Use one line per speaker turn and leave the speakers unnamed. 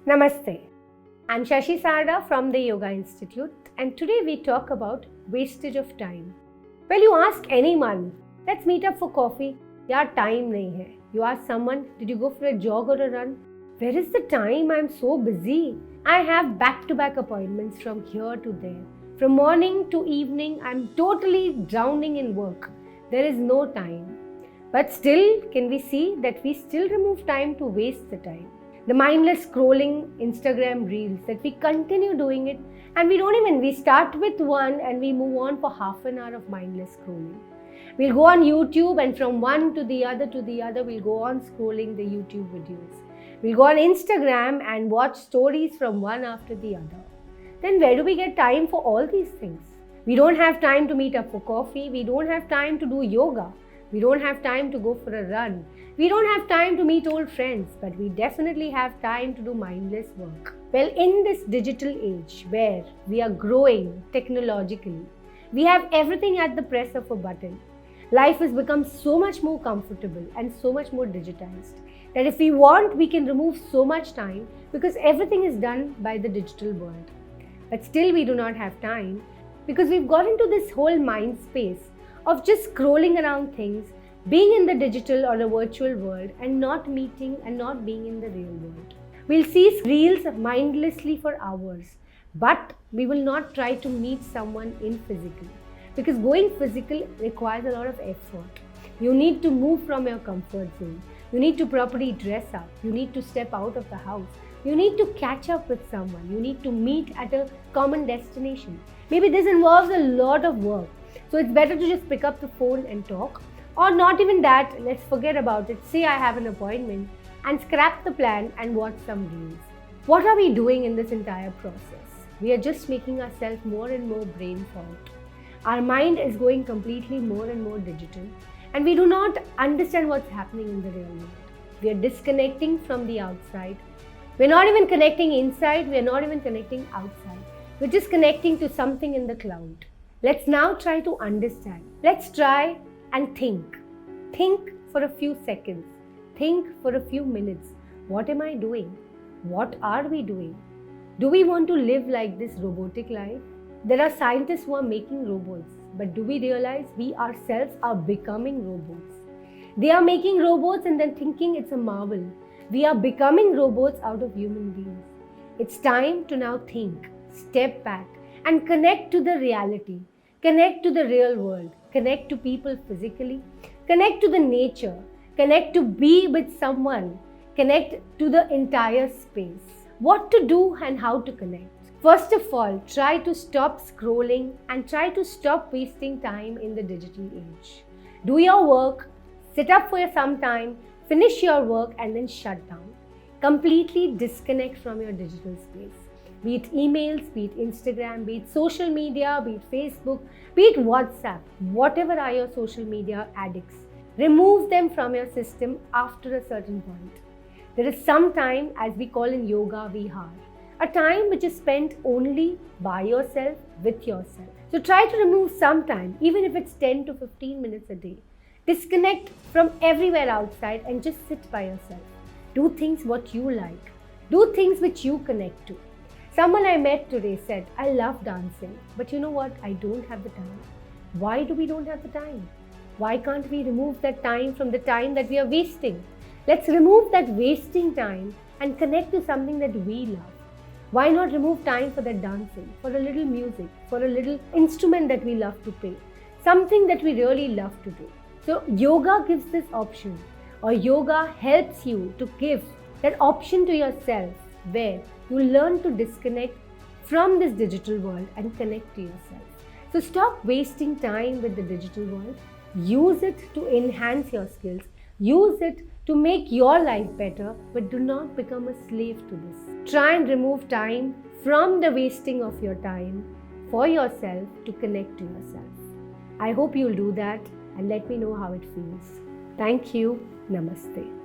Namaste. I'm Shashi Sarda from the Yoga Institute, and today we talk about wastage of time. Well, you ask anyone, let's meet up for coffee. Yaar, time nahi hai. You ask someone, did you go for a jog or a run? Where is the time? I'm so busy. I have back-to-back appointments from here to there. From morning to evening, I'm totally drowning in work. There is no time. But still, can we see that we still remove time to waste the time? The mindless scrolling Instagram reels, that we continue doing it and we start with one and we move on for half an hour of mindless scrolling. We'll go on YouTube and from one to the other, we'll go on scrolling the YouTube videos. We'll go on Instagram and watch stories from one after the other. Then where do we get time for all these things? We don't have time to meet up for coffee. We don't have time to do yoga. We don't have time to go for a run. We don't have time to meet old friends, but we definitely have time to do mindless work. Well, in this digital age where we are growing technologically, we have everything at the press of a button. Life has become so much more comfortable and so much more digitized that if we want, we can remove so much time because everything is done by the digital world. But still we do not have time because we've got into this whole mind space of just scrolling around things, being in the digital or a virtual world and not meeting and not being in the real world. We'll see reels mindlessly for hours, but we will not try to meet someone in physical because going physical requires a lot of effort. You need to move from your comfort zone. You need to properly dress up. You need to step out of the house. You need to catch up with someone. You need to meet at a common destination. Maybe this involves a lot of work. So it's better to just pick up the phone and talk. Or not even that, let's forget about it. Say I have an appointment and scrap the plan and watch some reels. What are we doing in this entire process? We are just making ourselves more and more brain fogged. Our mind is going completely more and more digital and we do not understand what's happening in the real world. We are disconnecting from the outside. We're not even connecting inside, we're not even connecting outside. We're just connecting to something in the cloud. Let's now try to understand. Let's try and think. Think for a few seconds. Think for a few minutes. What am I doing? What are we doing? Do we want to live like this robotic life? There are scientists who are making robots, but do we realize we ourselves are becoming robots? They are making robots and then thinking it's a marvel. We are becoming robots out of human beings. It's time to now think, step back, and connect to the reality. Connect to the real world. Connect to people physically. Connect to the nature. Connect to be with someone. Connect to the entire space. What to do and how to connect. First of all, try to stop scrolling and try to stop wasting time in the digital age. Do your work, sit up for some time, finish your work and then shut down. Completely disconnect from your digital space. Be it emails, be it Instagram, be it social media, be it Facebook, be it WhatsApp, whatever are your social media addicts. Remove them from your system after a certain point. There is some time, as we call in yoga, vihar, a time which is spent only by yourself, with yourself. So try to remove some time, even if it's 10 to 15 minutes a day. Disconnect from everywhere outside and just sit by yourself. Do things what you like. Do things which you connect to. Someone I met today said, I love dancing, but you know what? I don't have the time. Why do we don't have the time? Why can't we remove that time from the time that we are wasting? Let's remove that wasting time and connect to something that we love. Why not remove time for that dancing, for a little music, for a little instrument that we love to play, something that we really love to do. So yoga gives this option, or yoga helps you to give that option to yourself where you learn to disconnect from this digital world and connect to yourself. So stop wasting time with the digital world. Use it to enhance your skills. Use it to make your life better, but do not become a slave to this. Try and remove time from the wasting of your time for yourself to connect to yourself. I hope you'll do that and let me know how it feels. Thank you. Namaste.